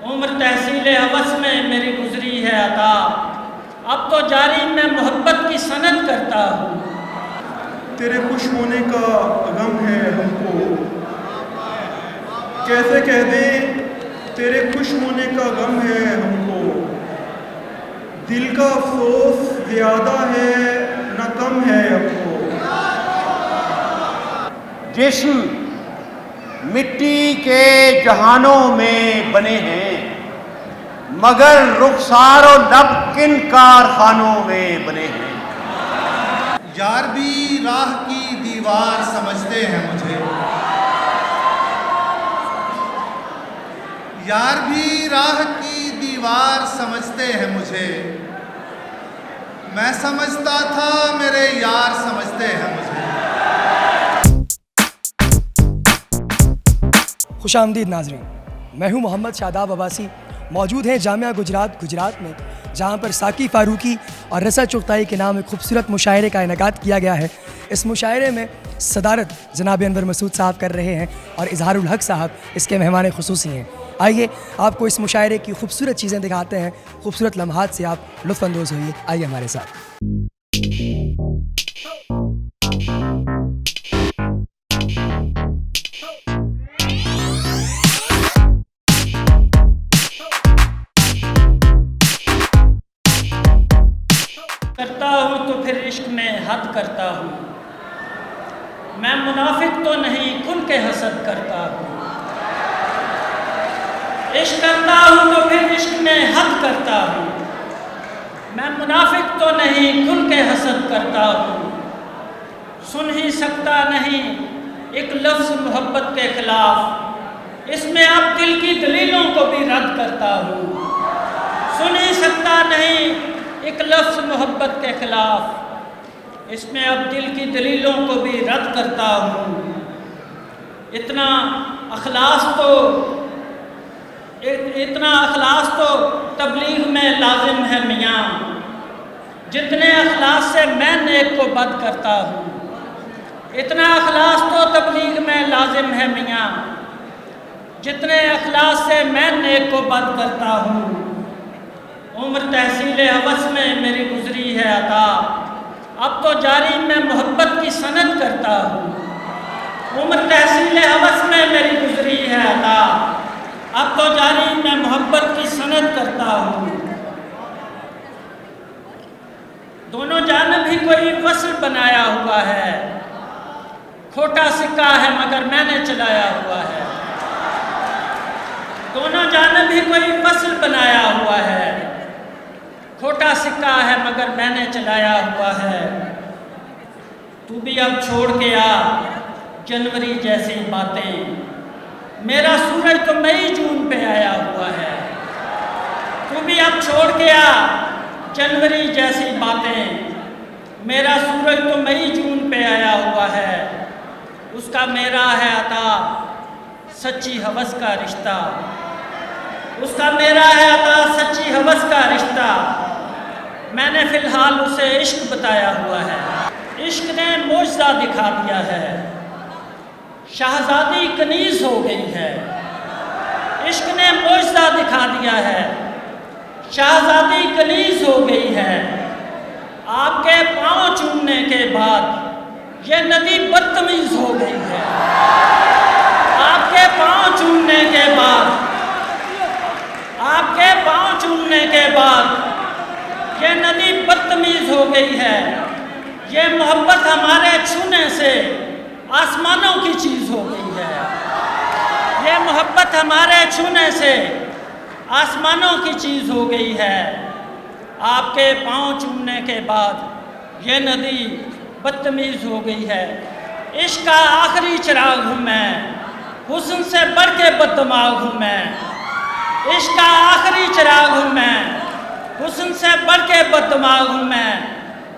उम्र तहसील हवस में मेरी गुजरी है अता, अब तो जारी मैं मोहब्बत की सनत करता हूँ। तेरे खुश होने का गम है हमको, कैसे कह दे तेरे खुश होने का गम है हमको। दिल का अफसोस ज़्यादा है न कम है हमको। जिस्म मिट्टी के जहानों में बने हैं, मगर रुखसार और लब किन कारखानों में बने हैं। यार भी राह की दीवार समझते हैं मुझे, यार भी राह की दीवार समझते हैं मुझे। मैं समझता था मेरे यार समझते हैं मुझे। खुशामदीद नाज़रीन, मैं हूं मोहम्मद शादाब अब्बासी। मौजूद हैं जामिया गुजरात में, जहां पर साकी फ़ारूकी और रसा चुग़ताई के नाम एक खूबसूरत मुशायरे का इनेकाद किया गया है। इस मुशायरे में सदारत जनाब अनवर मसूद साहब कर रहे हैं और इजहारुल हक साहब इसके मेहमान खुसूसी हैं। आइए आपको इस मुशायरे की खूबसूरत चीज़ें दिखाते हैं, खूबसूरत लम्हात से आप लुत्फ़ अंदोज़ होइए। आइए हमारे साथ। करता हूँ तो फिर इश्क में हद करता हूँ, मैं मुनाफिक तो नहीं खुल के हसद करता हूँ। इश्क करता हूँ तो फिर इश्क में हद करता हूँ, मैं मुनाफिक तो नहीं खुल के हसद करता हूँ। सुन ही सकता नहीं एक लफ्ज़ मोहब्बत के खिलाफ, इसमें अब दिल की दलीलों को भी रद्द करता हूँ। सुन ही सकता नहीं एक लफ्ज़ मोहब्बत के खिलाफ, इसमें अब दिल की दलीलों को भी रद्द करता हूँ। इतना अखलास तो तबलीग में लाजिम है मियाँ, जितने अखलास से मैं नेक को बद करता हूँ। इतना अखलास तो तबलीग में लाजिम है मियाँ, जितने अखलास से मैं नेक को बद करता हूँ। उम्र तहसील हवस में मेरी गुजरी है अता, अब तो जारी मैं मोहब्बत की सनत करता हूँ। उम्र तहसील हवस में मेरी गुजरी है अता, अब तो जारी मैं मोहब्बत की सनत करता हूँ। दोनों जानब ही कोई वस्ल बनाया हुआ है, खोटा सिक्का है मगर मैंने चलाया हुआ है। दोनों जानब ही कोई वस्ल बनाया हुआ है, खोटा सिक्का है मगर मैंने चलाया हुआ है। तू भी अब छोड़ के आ जनवरी जैसी बातें, मेरा सूरज तो मई जून पे आया हुआ है। तू भी अब छोड़ के आ जनवरी जैसी बातें, मेरा सूरज तो मई जून पे आया हुआ है। उसका मेरा है अता सच्ची हवस का रिश्ता, उसका मेरा है अता सच्ची हवस का रिश्ता। मैंने फ़िलहाल उसे इश्क बताया हुआ है। इश्क ने मोजज़ा दिखा दिया है, शहज़ादी कनीज़ हो गई है। इश्क ने मोजज़ा दिखा दिया है, शहज़ादी कनीज़ हो गई है। आपके पाँव चूमने के बाद ये नदी बदतमीज़ हो गई है। आपके पाँव चूमने के बाद, आपके पाँव चूमने के बाद ये नदी बदतमीज़ हो गई है। ये मोहब्बत हमारे छूने से आसमानों की चीज़ हो गई है। ये मोहब्बत हमारे छूने से आसमानों की चीज़ हो गई है। आपके पाँव चूमने के बाद ये नदी बदतमीज़ हो गई है। इश्क का आखिरी चिराग हूँ मैं, हुस्न से बढ़ के बददिमाग हूँ मैं। इश्क का आखिरी चिराग हूँ मैं, हुस्न से बढ़ के बददिमाग हूँ मैं।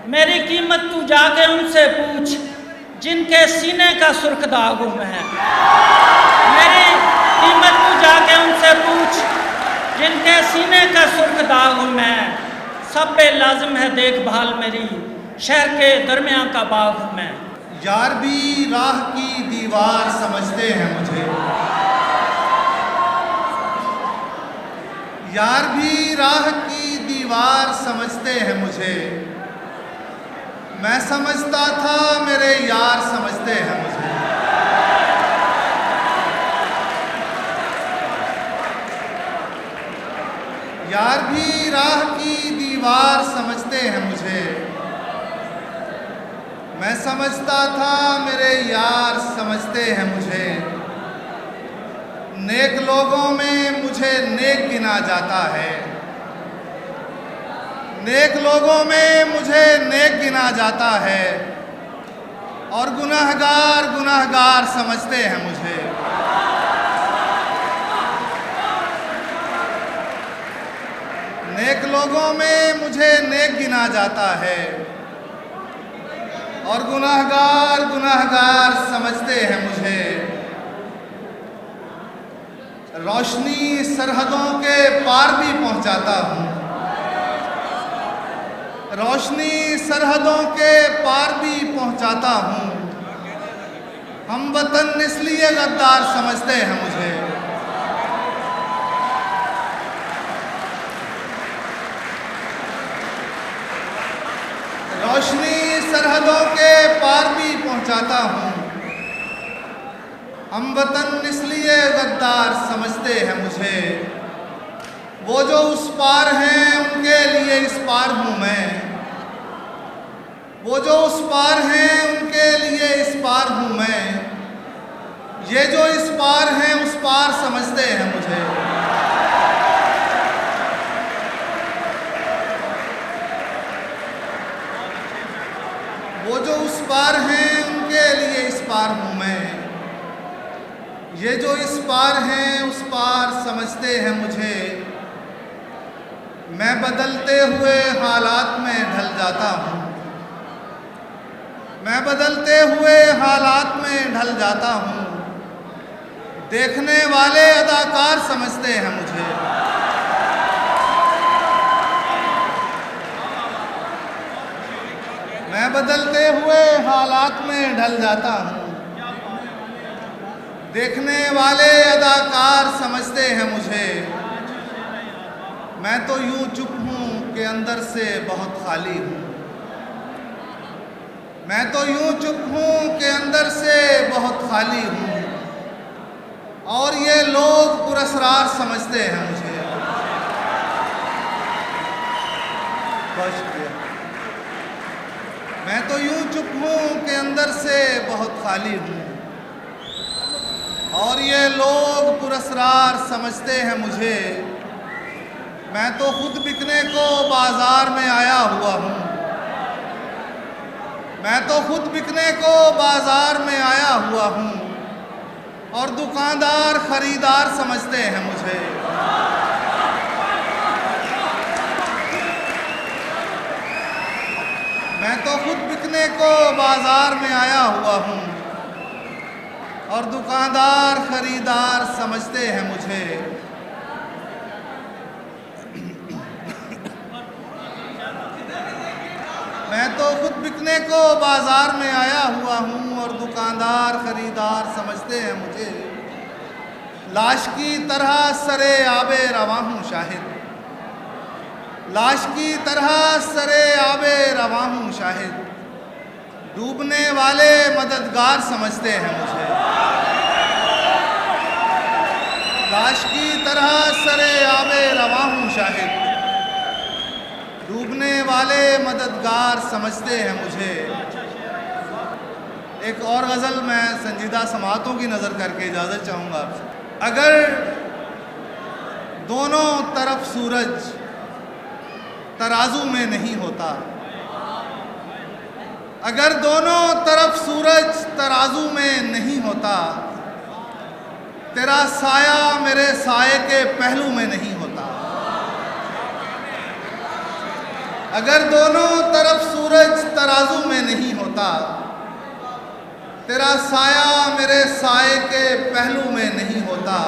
मेरी कीमत तू जाके उनसे पूछ जिनके सीने का सुर्ख दाग हूँ मैं। मेरी कीमत तू जाके उनसे पूछ जिनके सीने का सुर्ख दाग हूँ मैं। सब पे लाजिम है देखभाल मेरी, शहर के दरमियान का बाग हूँ मैं। यार भी राह की दीवार समझते हैं मुझे, यार भी राह की दीवार समझते हैं मुझे, मैं समझता था मेरे यार समझते हैं मुझे। यार भी राह की दीवार समझते हैं मुझे, मैं समझता था मेरे यार समझते हैं मुझे। नेक लोगों में मुझे नेक गिना जाता है, नेक लोगों में मुझे नेक गिना जाता है, और गुनहगार गुनहगार समझते हैं मुझे। नेक लोगों में मुझे नेक गिना जाता है, और गुनहगार गुनहगार समझते हैं मुझे। रोशनी सरहदों के पार भी पहुंचाता हूं, रोशनी सरहदों के पार भी पहुंचाता हूं। हम वतन इसलिए गद्दार समझते हैं मुझे। रोशनी सरहदों के पार भी पहुंचाता हूं। हम वतन इसलिए गद्दार समझते हैं मुझे। वो जो उस पार हैं उनके लिए इस पार हूं मैं, वो जो उस पार हैं उनके लिए इस पार हूं मैं। ये जो इस पार हैं उस पार समझते हैं मुझे। वो जो उस पार हैं उनके लिए इस पार हूं मैं। ये जो इस पार हैं उस पार समझते हैं मुझे। मैं बदलते हुए हालात में ढल जाता हूँ, मैं बदलते हुए हालात में ढल जाता हूँ। देखने वाले अदाकार समझते हैं मुझे। मैं बदलते हुए हालात में ढल जाता हूँ। देखने वाले अदाकार समझते हैं मुझे। मैं तो यूं चुप हूँ कि अंदर से बहुत खाली हूँ। मैं तो यूं चुप हूँ कि अंदर से बहुत खाली हूँ, और ये लोग पुरस्कार समझते हैं मुझे। बहुत शुक्रिया। मैं तो यूं चुप हूँ कि अंदर से बहुत खाली हूँ, और ये लोग पुरस्कार समझते हैं मुझे। मैं तो खुद बिकने को बाजार में आया हुआ हूँ, मैं तो खुद बिकने को बाजार में आया हुआ हूँ, और दुकानदार खरीदार समझते हैं मुझे। मैं तो खुद बिकने को बाजार में आया हुआ हूँ, और दुकानदार खरीदार समझते हैं मुझे। मैं तो खुद बिकने को बाजार में आया हुआ हूँ, और दुकानदार खरीदार समझते हैं मुझे। लाश की तरह सरे आबे रवां हूँ शाहिद, लाश की तरह सरे आबे रवां हूँ शाहिद। डूबने वाले मददगार समझते हैं मुझे। लाश की तरह सरे आबे रवां हूँ शाहिद। डूबने वाले मददगार समझते हैं मुझे। एक और गज़ल मैं संजीदा समातों की नज़र करके इजाज़त चाहूँगा आपसे। अगर दोनों तरफ सूरज तराजू में नहीं होता, अगर दोनों तरफ सूरज तराजू में नहीं होता, तेरा साया मेरे साये के पहलू में नहीं होता। अगर दोनों तरफ सूरज तराजू में नहीं होता, तेरा साया मेरे साये के पहलू में नहीं होता।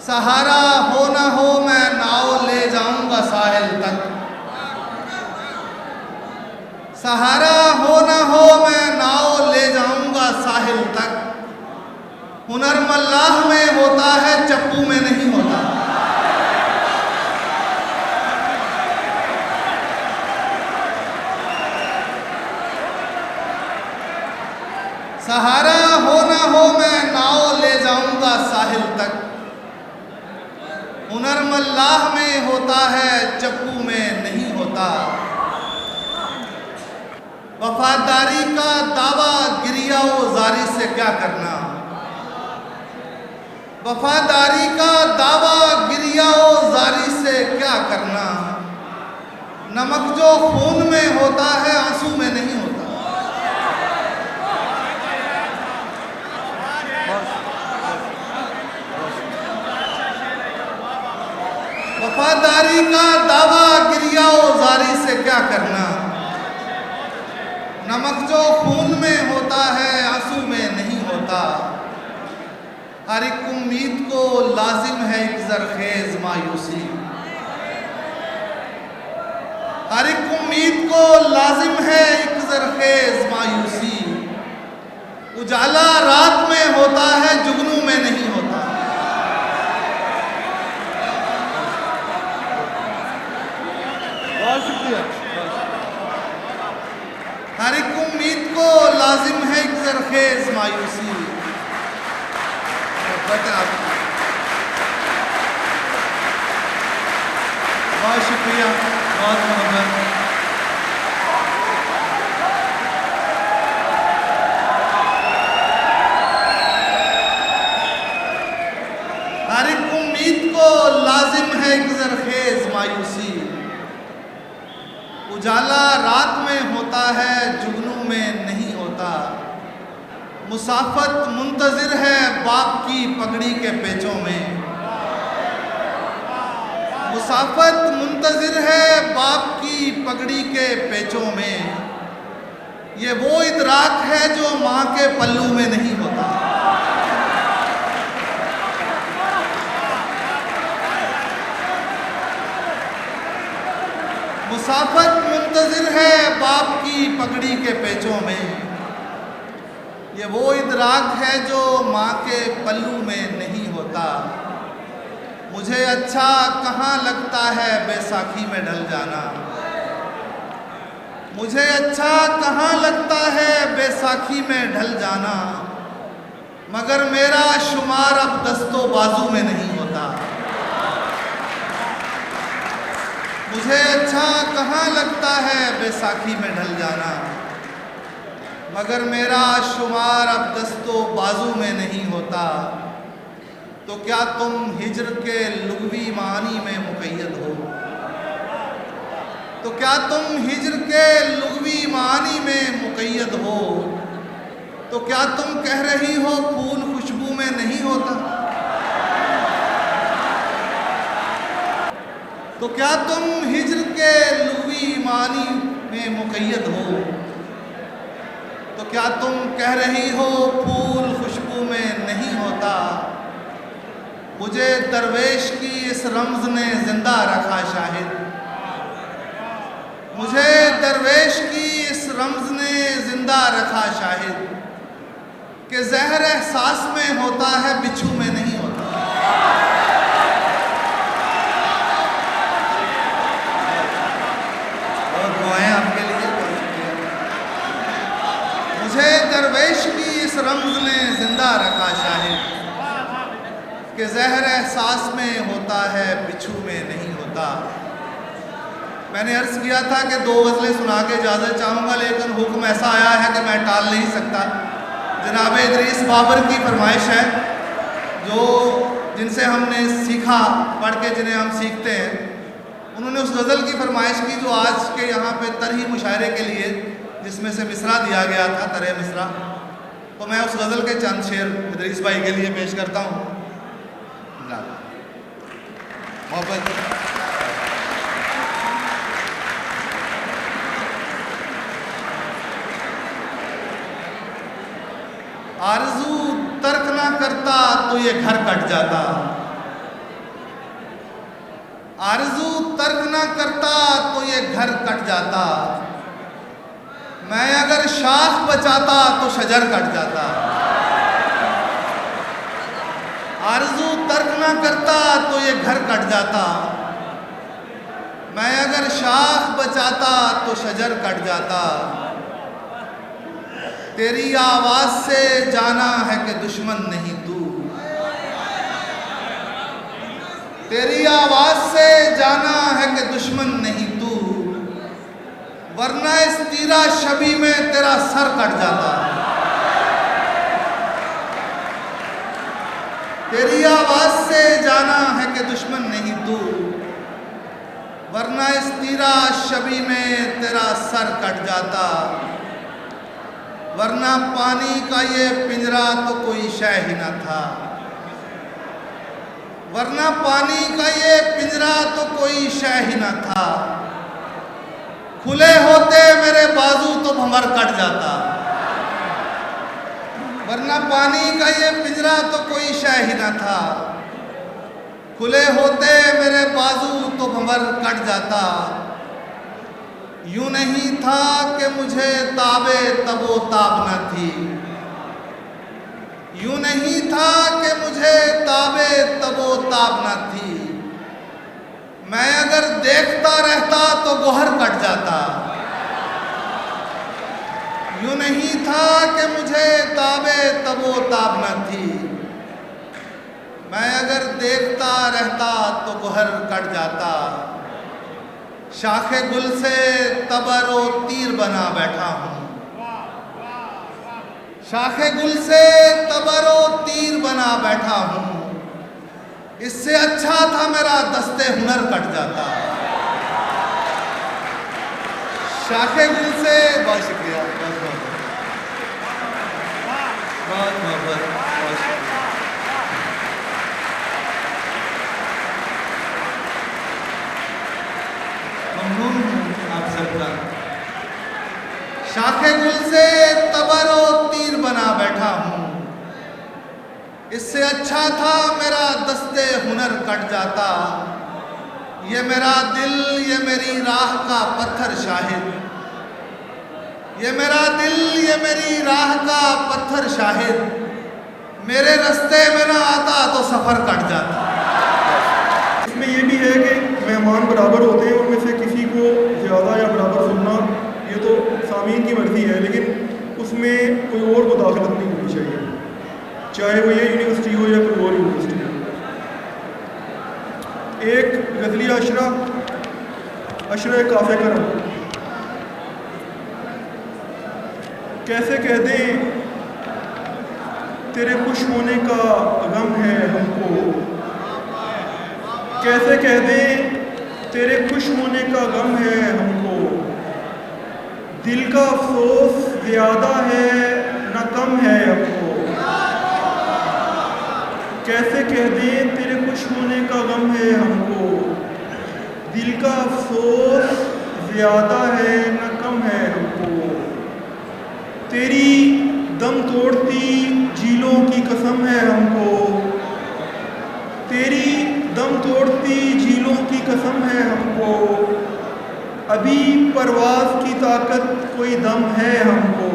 सहारा हो ना हो मैं नाव ले जाऊंगा साहिल तक, सहारा हो ना हो मैं नाव ले जाऊंगा साहिल तक। हुनर मल्लाह में होता है, चप्पू में नहीं होता। हुनर मल्लाह में होता है, चप्पू में नहीं होता। वफादारी का दावा गिरिया जारी से क्या करना, वफादारी का दावा गिरिया जारी से क्या करना। नमक जो खून में होता है, आंसू में नहीं होता। वफादारी का दावा गिरिया जारी से क्या करना। नमक जो खून में होता है, आंसू में नहीं होता। हर एक उम्मीद को लाजिम है एक जरखेज मायूसी, हर एक उम्मीद को लाजिम है एक जरखेज मायूसी। उजाला रात में होता है, जुगनू में नहीं होता। बहुत शुक्रिया। हर एक उम्मीद को लाजिम है एक जरखेज मायूसी। बहुत शुक्रिया, बहुत मोहब्बत। हर एक उम्मीद को लाजिम है एक जरखेज मायूसी। उजाला रात में होता है, जुगनू में नहीं होता। मुसाफत मुंतजिर है बाप की पगड़ी के पेचों में, मुसाफत मुंतजिर है बाप की पगड़ी के पेचों में। ये वो इदराक है जो माँ के पल्लू में नहीं होता। मुसाफत मुंतजिर है बाप की पगड़ी के पेचों में। ये वो इदराक है जो माँ के पल्लू में नहीं होता। मुझे अच्छा कहाँ लगता है बैसाखी में ढल जाना, मुझे अच्छा कहाँ लगता है बैसाखी में ढल जाना। मगर मेरा शुमार अब दस्तो बाजू में नहीं होता। मुझे अच्छा कहाँ लगता है बैसाखी में ढल जाना, मगर मेरा शुमार अब दस्तो बाजू में नहीं होता। तो क्या तुम हिज्र के लुग़वी मानी में मुक़य्यद हो, तो क्या तुम हिज्र के लुग़वी मानी में मुक़य्यद हो। तो क्या तुम कह रही हो फूल खुशबू में नहीं होता, तो क्या तुम हिज्र के लुग़वी मानी में मुक़य्यद हो। तो क्या तुम कह रही हो फूल खुशबू में नहीं होता। मुझे दरवेश की इस रम्ज़ ने जिंदा रखा शाहिद, मुझे दरवेश की इस रम्ज़ ने जिंदा रखा शाहिद। कि ज़हर एहसास में होता है, बिच्छू में नहीं होता। और दुआएं आपके लिए। मुझे दरवेश की इस रम्ज़ ने जिंदा रखा शाहिद। कि ज़हर एहसास में होता है, बिच्छू में नहीं होता। मैंने अर्ज़ किया था कि 2 गज़लें सुना के इजाज़त चाहूँगा, लेकिन हुक्म ऐसा आया है कि मैं टाल नहीं सकता। जनाब इदरीस बाबर की फरमाइश है, जो जिनसे हमने सीखा, पढ़ के जिन्हें हम सीखते हैं, उन्होंने उस गज़ल की फरमाइश की जो आज के यहाँ पे तरही मुशायरे के लिए जिसमें से मिसरा दिया गया था, तरह मिसरा। तो मैं उस गज़ल के चंद शेर इदरीस भाई के लिए पेश करता हूँ। मोहब्बत आरज़ू तर्क ना करता तो ये घर कट जाता, आरज़ू तर्क ना करता तो ये घर कट जाता। मैं अगर शाख बचाता तो शजर कट जाता। आरज़ू तर्क ना करता तो ये घर कट जाता। मैं अगर शाख बचाता तो शजर कट जाता। तेरी आवाज़ से जाना है कि दुश्मन नहीं तू, तेरी आवाज से जाना है कि दुश्मन नहीं तू, वरना इस तीरा शबी में तेरा सर कट जाता। तेरी आवाज से जाना है कि दुश्मन नहीं तू, वरना इस तीरा शबी में तेरा सर कट जाता। वरना पानी का ये पिंजरा तो कोई शय ही न था, वरना पानी का ये पिंजरा तो कोई शय ही न था। खुले होते मेरे बाजू तो भंवर कट जाता। वरना पानी का ये पिंजरा तो कोई शय ही न था, खुले होते मेरे बाजू तो भंवर कट जाता। यूं नहीं था कि मुझे ताबे तबो ताब न थी, यूं नहीं था कि मुझे ताबे तबो ताब न थी। मैं अगर देखता रहता तो गोहर कट जाता। यूं नहीं था कि मुझे ताबे तबो ताब न थी, मैं अगर देखता रहता तो गोहर कट जाता। शाखे गुल से तबरो तीर बना बैठा हूँ, शाखे गुल से तबरो तीर बना बैठा हूँ। इससे अच्छा था मेरा दस्ते हुनर कट जाता। शाखे गुल से बहुत शुक्रिया, बहुत मोहब्बत, बहुत शुक्रिया। ममनून हूँ आप सबका। शाखे गुल से तबरो तीर बना बैठा हूँ, इससे अच्छा था मेरा दस्ते हुनर कट जाता। ये मेरा दिल, ये मेरी राह का पत्थर शाहिद, ये मेरा दिल, ये मेरी राह का पत्थर शाहिद, मेरे रास्ते में ना आता तो सफ़र कट जाता। इसमें ये भी है कि मेहमान बराबर होते हैं, उनमें से किसी को ज़्यादा या बराबर सुनना ये तो सामीन की मर्ज़ी है, लेकिन उसमें कोई और मुदाखलत नहीं होनी चाहिए, चाहे वो ये यूनिवर्सिटी हो या कोई और यूनिवर्सिटी हो। एक गज़ली अशरा काफ़े करम। कैसे कह दें तेरे खुश होने का गम है हमको, कैसे कह दें तेरे खुश होने का गम है हमको। दिल का अफसोस ज़्यादा है न कम है हमको, कैसे कह दें तेरे खुश होने का गम है हमको। दिल का अफसोस ज़्यादा है न कम है हमको। तेरी दम तोड़ती झीलों की कसम है हमको, तेरी दम तोड़ती झीलों की कसम है हमको। अभी परवाज़ की ताकत कोई दम है हमको।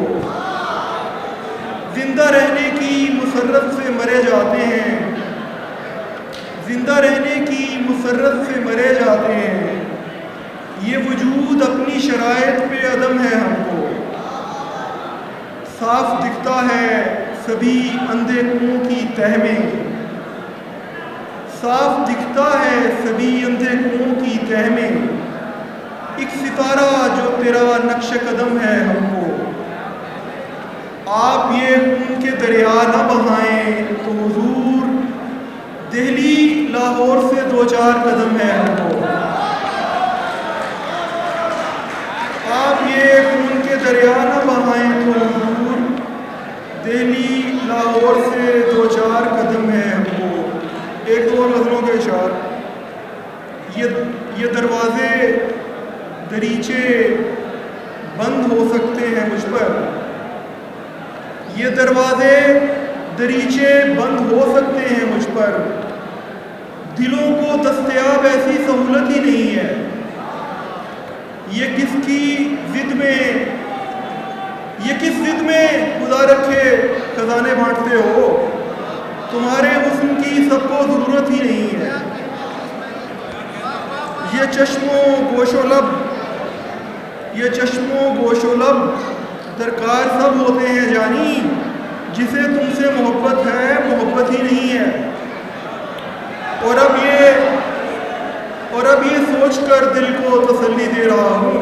जिंदा रहने की मुसर्रत से मरे जाते हैं, जिंदा रहने की मुसर्रत से मरे जाते हैं। ये वजूद अपनी शराइत पे अदम है हमको। साफ दिखता है सभी अंधे कुओं की तह में, साफ दिखता है सभी अंधे कुओं की तह में। एक सितारा जो तेरा नक्श कदम है हमको। आप ये खून के दरिया न बहाएं तो हुजूर दिल्ली लाहौर से 2-4 कदम है हमको। आप ये खून के दरिया न बहाएं तो हुजूर दिल्ली लाहौर से 2-4 कदम है हमको। एक दो नजरों के इशार। ये दरवाजे दरीचे बंद हो सकते हैं मुझ पर, ये दरवाजे दरीचे बंद हो सकते हैं मुझ पर। दिलों को दस्तयाब ऐसी सहूलत ही नहीं है। ये किसकी जिद में, ये किस जिद में खुदा रखे खजाने बांटते हो। तुम्हारे हुस्न की सबको ज़रूरत ही नहीं है। ये चश्मों गोशो लब, ये चश्मों गोशो लब दरकार सब होते हैं जानी। जिसे तुमसे मोहब्बत है मोहब्बत ही नहीं है। और अब ये अब ये सोचकर दिल को तसल्ली दे रहा हूँ,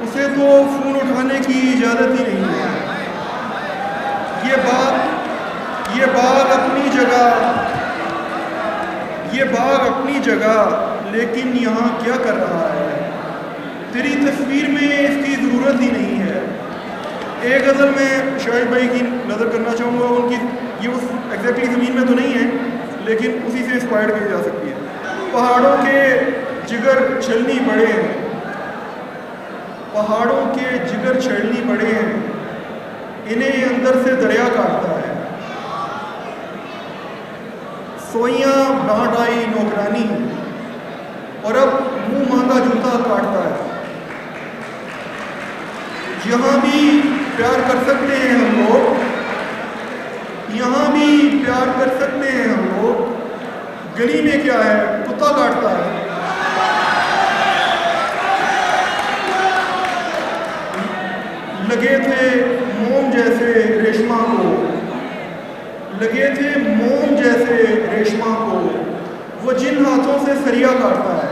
उसे तो फ़ोन उठाने की इजाज़त ही नहीं है। ये बाग अपनी जगह, लेकिन यहाँ क्या कर रहा है? तेरी तस्वीर में इसकी ज़रूरत ही नहीं है। एक गज़ल में शाहिद भाई की नज़र करना चाहूँगा, उनकी ये उस एग्जैक्टली ज़मीन में तो नहीं है, लेकिन उसी से इंस्पायर की जा सकती है। पहाड़ों के जिगर छलनी पड़े हैं, पहाड़ों के जिगर छलनी पड़े हैं, इन्हें अंदर से दरिया काटता है। सोइयाँ डांट आई नौकरानी, और अब मुंह मांगा जूता काटता है। यहाँ भी प्यार कर सकते हैं हम लोग, यहाँ भी प्यार कर सकते हैं हम लोग, गली में क्या है, कुत्ता काटता है। लगे थे मोम जैसे रेशमा को, लगे थे मोम जैसे रेशमा को, वो जिन हाथों से सरिया काटता है।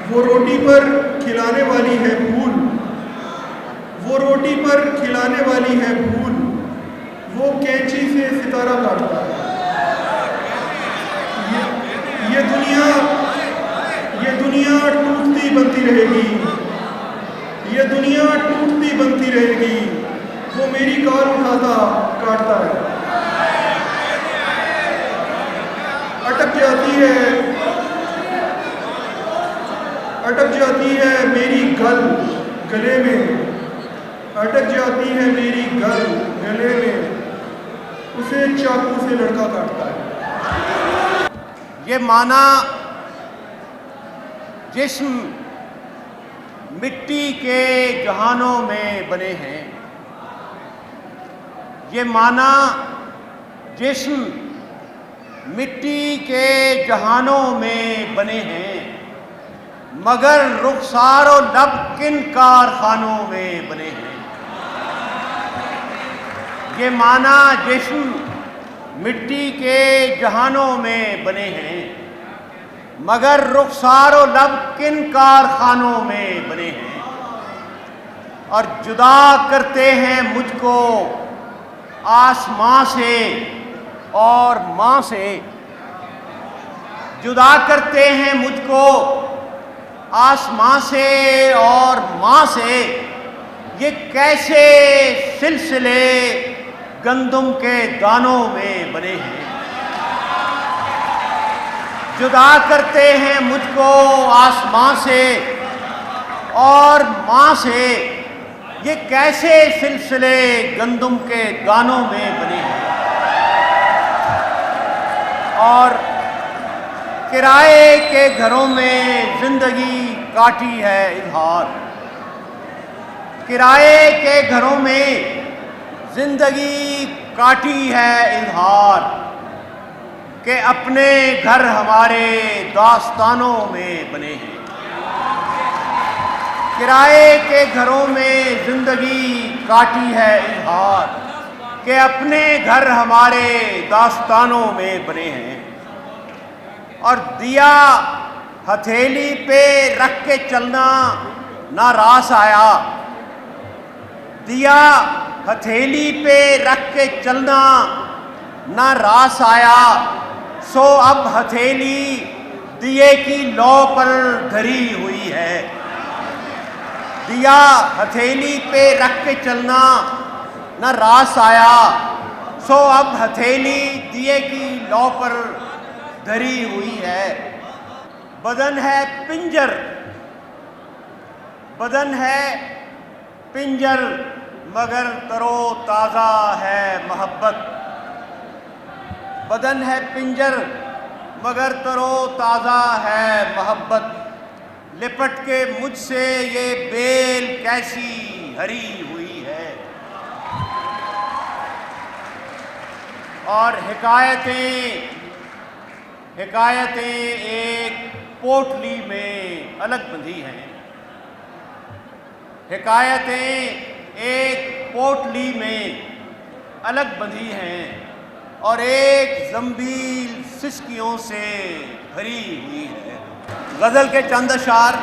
वो रोटी पर खिलाने वाली है फूल, वो रोटी पर खिलाने वाली है फूल, वो कैंची से सितारा काटता है। ये दुनिया टूटती बनती रहेगी, ये दुनिया टूटती बनती रहेगी, वो मेरी कार उठाता काटता है। अटक जाती है मेरी गले में, अटक जाती है मेरी गले में, उसे चाकू से लड़का काटता है। ये माना जिस्म मिट्टी के जहानों में बने हैं, ये माना जिस्म मिट्टी के जहानों में बने हैं, मगर रुखसार और लब किन कारखानों में बने हैं। ये माना जिस्म मिट्टी के जहानों में बने हैं, मगर रुखसार और लब किन कारखानों में बने हैं। और जुदा करते हैं मुझको आसमां से और माँ से, जुदा करते हैं मुझको आसमां से और माँ से, ये कैसे सिलसिले गंदम के दानों में बने हैं। जुदा करते हैं मुझको आसमां से और माँ से, ये कैसे सिलसिले गंदम के दानों में बने हैं। और किराए के घरों में जिंदगी काटी है इजहार, किराए के घरों में जिंदगी काटी है इजहार, कि अपने घर हमारे दास्तानों में बने हैं। किराए के घरों में जिंदगी काटी है इजहार, कि अपने घर हमारे दास्तानों में बने हैं। और दिया हथेली पे रख के चलना ना रास आया, दिया हथेली पे रख के चलना ना रास आया, सो अब हथेली दिए की लौ पर धरी हुई है। दिया हथेली पे रख के चलना न रास आया, सो अब हथेली दिए की लौ पर धरी हुई है। बदन है पिंजर, बदन है पिंजर, मगर तरो ताज़ा है मोहब्बत। बदन है पिंजर मगर तरो ताज़ा है मोहब्बत, लिपट के मुझसे ये बेल कैसी हरी हुई है। और हिकायतें एक पोटली में अलग बंधी हैं, हिकायतें एक पोटली में अलग बंधी हैं, और एक ज़ंबील सिसकियों से भरी हुई है। गज़ल के चंद अशार।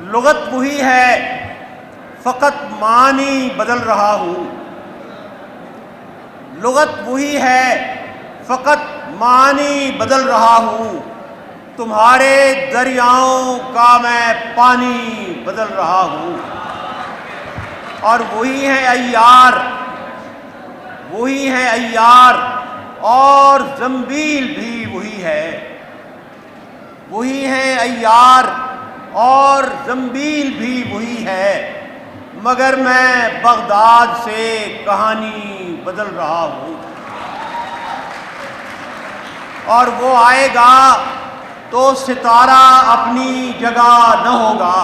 लुगत वही है, फ़कत मानी बदल रहा हूँ। लुगत वही है, फ़कत मानी बदल रहा हूँ। तुम्हारे दरियाओं का मैं पानी बदल रहा हूँ। और वही है अय्यार, वही है अय्यार, और ज़ंबील भी वही है। वही है अय्यार और ज़ंबील भी वही है, मगर मैं बगदाद से कहानी बदल रहा हूँ। और वो आएगा तो सितारा अपनी जगह न होगा।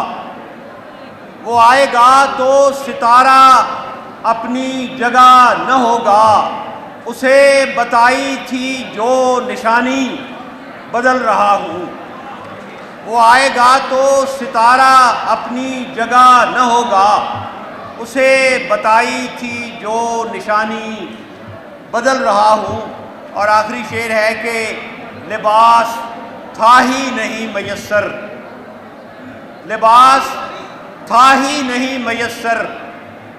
वो आएगा तो सितारा अपनी जगह न होगा। उसे बताई थी जो निशानी बदल रहा हूँ। वो आएगा तो सितारा अपनी जगह न होगा। उसे बताई थी जो निशानी बदल रहा हूँ। और आखिरी शेर है कि लिबास था ही नहीं मयस्सर, लिबास था ही नहीं मयस्सर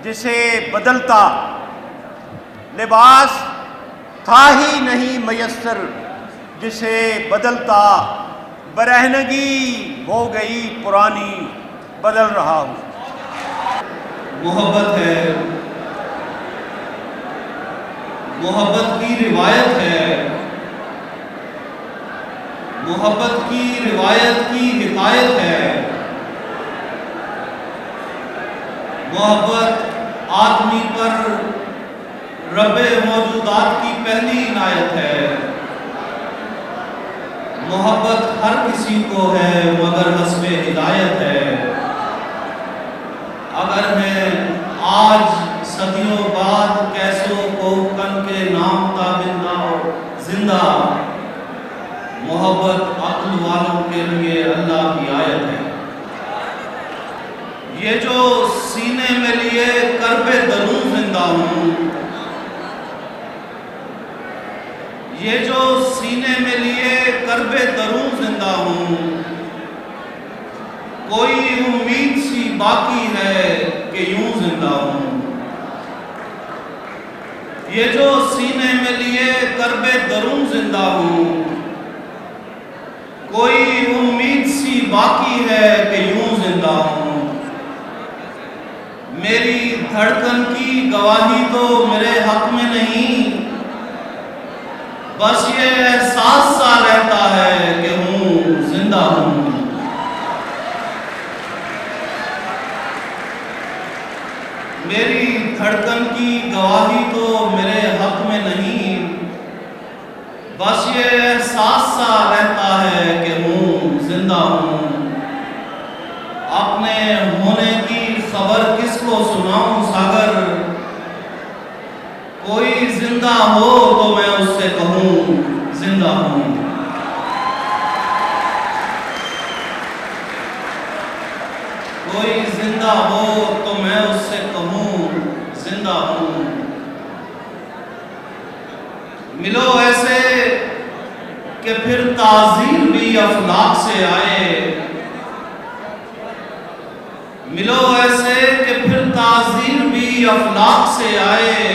जिसे बदलता। लिबास था ही नहीं मयस्सर जिसे बदलता। बरहनगी हो गई पुरानी, बदल रहा हूँ। मोहब्बत है, मोहब्बत की रिवायत है, मोहब्बत की रिवायत की हिकायत है। मोहब्बत आदमी पर रब्बे मौजूदात की पहली इनायत है। मोहब्बत हर किसी को है मगर हस्बे हिदायत है। अगर मैं आज सदियों बाद कैसों को कन के नाम ताबिंदा जिंदा, मोहब्बत अक्ल वालों के लिए अल्लाह की आयत है। ये जो सीने में लिए करबे दरूं जिंदा हूँ, ये जो सीने में लिए करबे दरूं जिंदा हूँ, कोई उम्मीद सी बाकी है कि यूं जिंदा हूँ। ये जो सीने में लिए करबे दरूं जिंदा हूँ, कोई उम्मीद सी बाकी है कि यूं जिंदा हूँ। मेरी धड़कन की गवाही तो मेरे हक में नहीं, बस ये एहसास सा रहता है कि हूँ जिंदा हूँ। मेरी धड़कन की गवाही तो मेरे हक में नहीं, बस ये एहसास सा रहता है कि हूँ जिंदा हूँ। अपने होने की खबर किसको सुनाऊं सागर, कोई जिंदा हो तो मैं उससे कहूँ जिंदा हूँ। कोई जिंदा हो तो मैं उससे कहूँ जिंदा हूँ। मिलो ऐसे कि फिर ताज़ीर भी अफलाक से आए, मिलो ऐसे कि फिर ताज़ीर भी अफलाक से आए।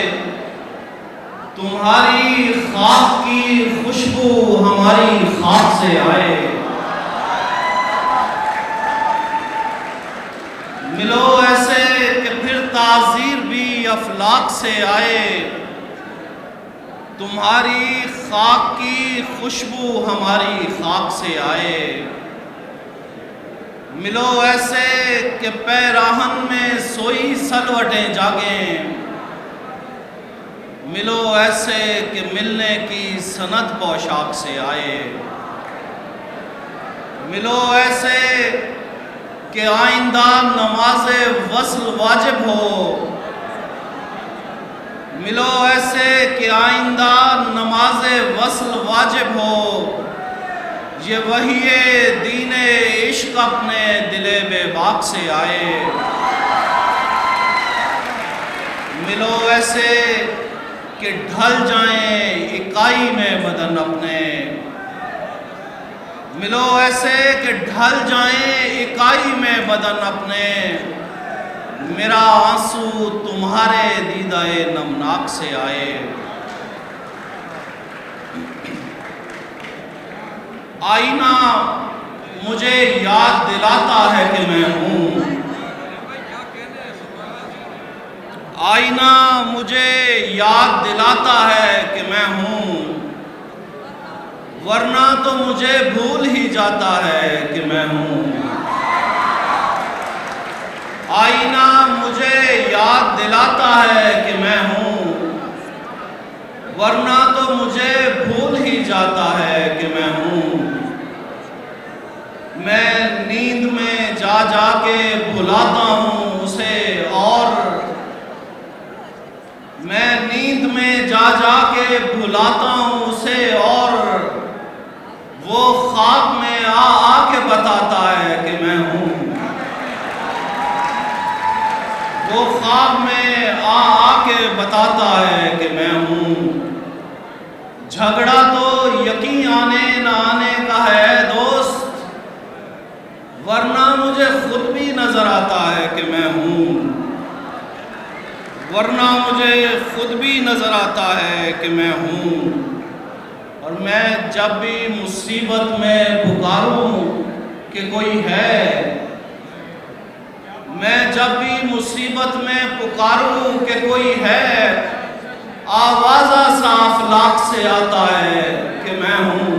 तुम्हारी खाक की खुशबू हमारी खाक से आए। मिलो ऐसे कि फिर ताज़ीर भी अफलाक से आए। तुम्हारी खाक की खुशबू हमारी खाक से आए। मिलो ऐसे कि पैराहन में सोई सलवटें जागें। मिलो ऐसे कि मिलने की सनत पोशाक से आए। मिलो ऐसे कि आइंदा नमाज़े वस्ल वाजिब हो। मिलो ऐसे कि आइंदा नमाज़े वस्ल वाजिब हो। ये वही दीने इश्क अपने दिले बेबाक से आए। मिलो ऐसे कि ढल जाएं इकाई में बदन अपने। मिलो ऐसे कि ढल जाएं इकाई में बदन अपने। मेरा आंसू तुम्हारे दीदाए नमनाक से आए। आईना मुझे याद दिलाता है कि मैं हूँ। आईना मुझे याद दिलाता है कि मैं हूँ, वरना तो मुझे भूल ही जाता है कि मैं हूँ। आईना मुझे याद दिलाता है कि मैं हूँ, वरना तो मुझे भूल ही जाता है कि मैं हूँ। मैं नींद में जा जा के भुलाता हूँ उसे, और मैं नींद में जा जा के भुलाता हूँ उसे, और वो ख्वाब में आ के बताता है कि मैं हूँ। वो ख्वाब में आ के बताता है कि मैं हूँ। झगड़ा तो यकीन आने न आने का है दोस्त, वरना मुझे खुद भी नजर आता है कि मैं हूँ। वरना मुझे खुद भी नजर आता है कि मैं हूँ। और मैं जब भी मुसीबत में पुकारूं कि कोई है, मैं जब भी मुसीबत में पुकारूं कि कोई है, आवाज़ा सा अफलाक से आता है कि मैं हूँ।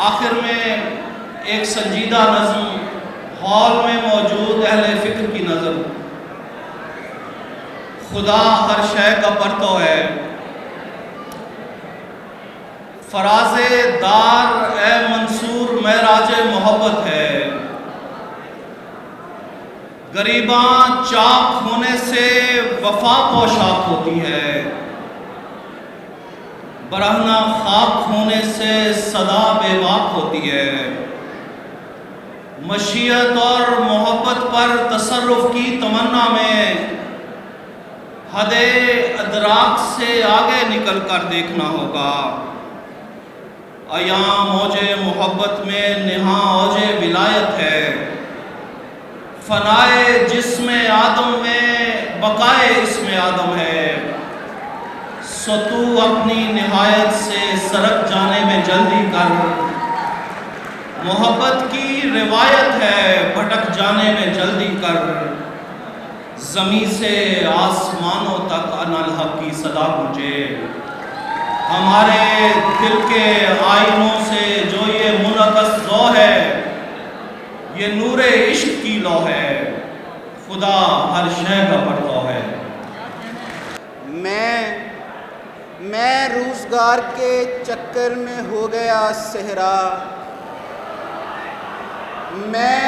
आखिर में एक संजीदा नज़्म हॉल में मौजूद अहले फिक्र की नज़र। खुदा हर शय का परतो है, फराज़े दार ए मंसूर महराजे मोहब्बत है। गरीबां चाक होने से वफा पोशाक होती है, बरहना खाक होने से सदा बेबाक होती है। मशीयत और मोहब्बत पर तसर्रुफ की तमन्ना में हदे अदराक से आगे निकल कर देखना होगा। अया मौजे मोहब्बत में निहा औजे विलायत है, फनाए जिस्म आदम में बकाए इसमें आदम है। सो तू अपनी निहायत से सरक जाने में जल्दी कर, मोहब्बत की रिवायत है भटक जाने में जल्दी कर। ज़मी से आसमानों तक अनल हक की सदा गूंजे, हमारे दिल के आईनों से जो ये मुनक़्क़स ज़ौ है, ये नूरे इश्क की लौ है। खुदा हर शय का परतो है। मैं रोज़गार के चक्कर में हो गया सहरा। मैं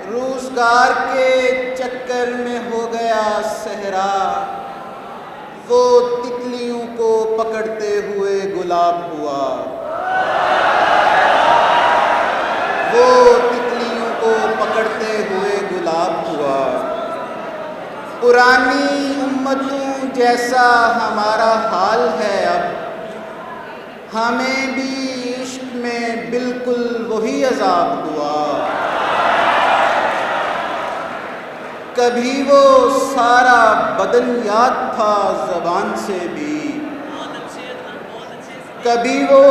रोज़गार के चक्कर में हो गया सहरा। वो तितलियों को पकड़ते हुए गुलाब हुआ। वो तितलियों को पकड़ते हुए गुलाब हुआ। पुरानी उम्मतों जैसा हमारा हाल है अब, हमें भी इश्क में बिल्कुल वही अज़ाब हुआ। कभी वो सारा बदन याद था ज़बान से भी, कभी वो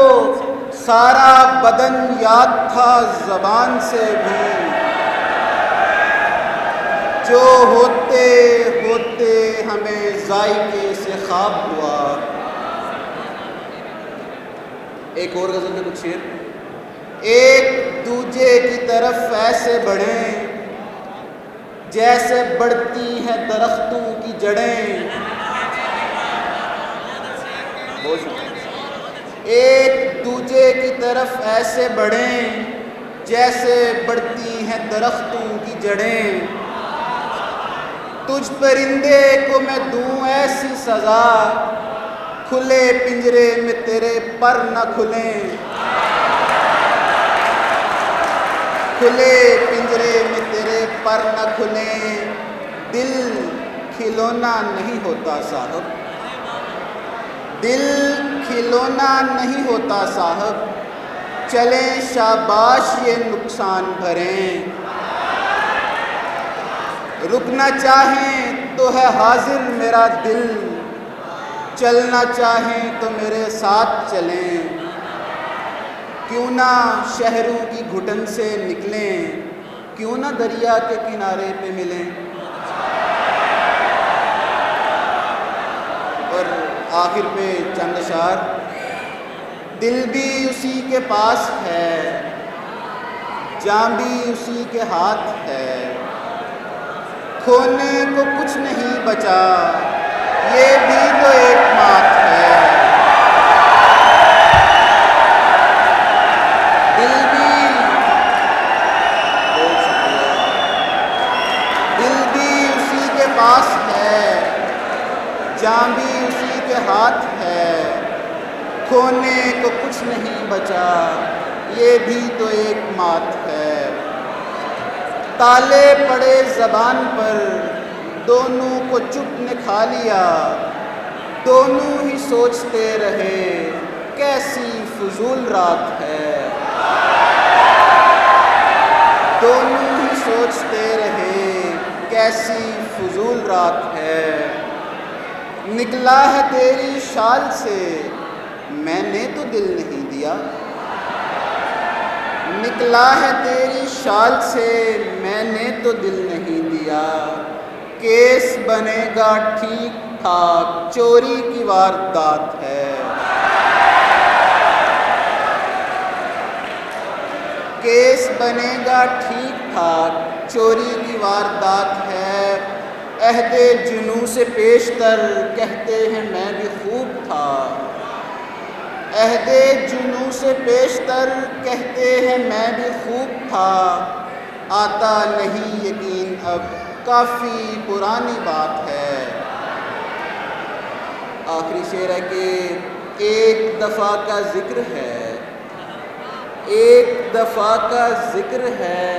सारा बदन याद था ज़बान से भी। जो होते होते हमें ज़ायके से ख्वाब हुआ। एक और गज़ल के कुछ शेर। एक दूजे की तरफ ऐसे बढ़ें जैसे बढ़ती हैं दरख्तों की जड़ें। एक दूजे की तरफ ऐसे बढ़ें जैसे बढ़ती हैं दरख्तों की जड़ें। तुझ परिंदे को मैं दूं ऐसी सज़ा, खुले पिंजरे में तेरे पर न खुलें। खुले पिंजरे में तेरे पर न खुलें। दिल खिलौना नहीं होता साहब, दिल खिलौना नहीं होता साहब, चलें शाबाश ये नुकसान भरें। रुकना चाहें तो है हाजिर मेरा दिल, चलना चाहें तो मेरे साथ चलें। क्यों ना शहरों की घुटन से निकलें, क्यों ना दरिया के किनारे पे मिलें। और आखिर पे चंद अशार। दिल भी उसी के पास है, जान भी उसी के हाथ है, खोने को कुछ नहीं बचा, ये भी तो एक बात है। दिल भी उसी के पास है, जान भी उसी के हाथ है, खोने को कुछ नहीं बचा, ये भी तो एक बात है। ताले पड़े ज़बान पर, दोनों को चुप ने खा लिया, दोनों ही सोचते रहे कैसी फजूल रात है। दोनों ही सोचते रहे कैसी फजूल रात है। निकला है तेरी शाल से, मैंने तो दिल नहीं दिया। निकला है तेरी शाल से, मैंने तो दिल नहीं दिया। केस बनेगा ठीक ठाक, चोरी की वारदात है। केस बनेगा ठीक ठाक, चोरी की वारदात है। अहदे जुनू से पेशतर कहते हैं मैं भी खूब था। अहदे जुनू से पेशतर कहते हैं मैं भी खूब था। आता नहीं यकीन अब, काफ़ी पुरानी बात है। आखिरी शेर है कि एक दफ़ा का जिक्र है, एक दफ़ा का जिक्र है,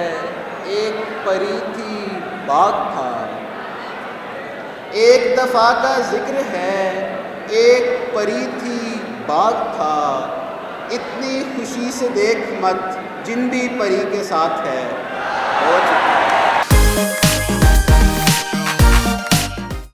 एक परी थी बाग था। एक दफ़ा का जिक्र है, एक परी थी बाग था। इतनी खुशी से देख मत, जिन भी परी के साथ है।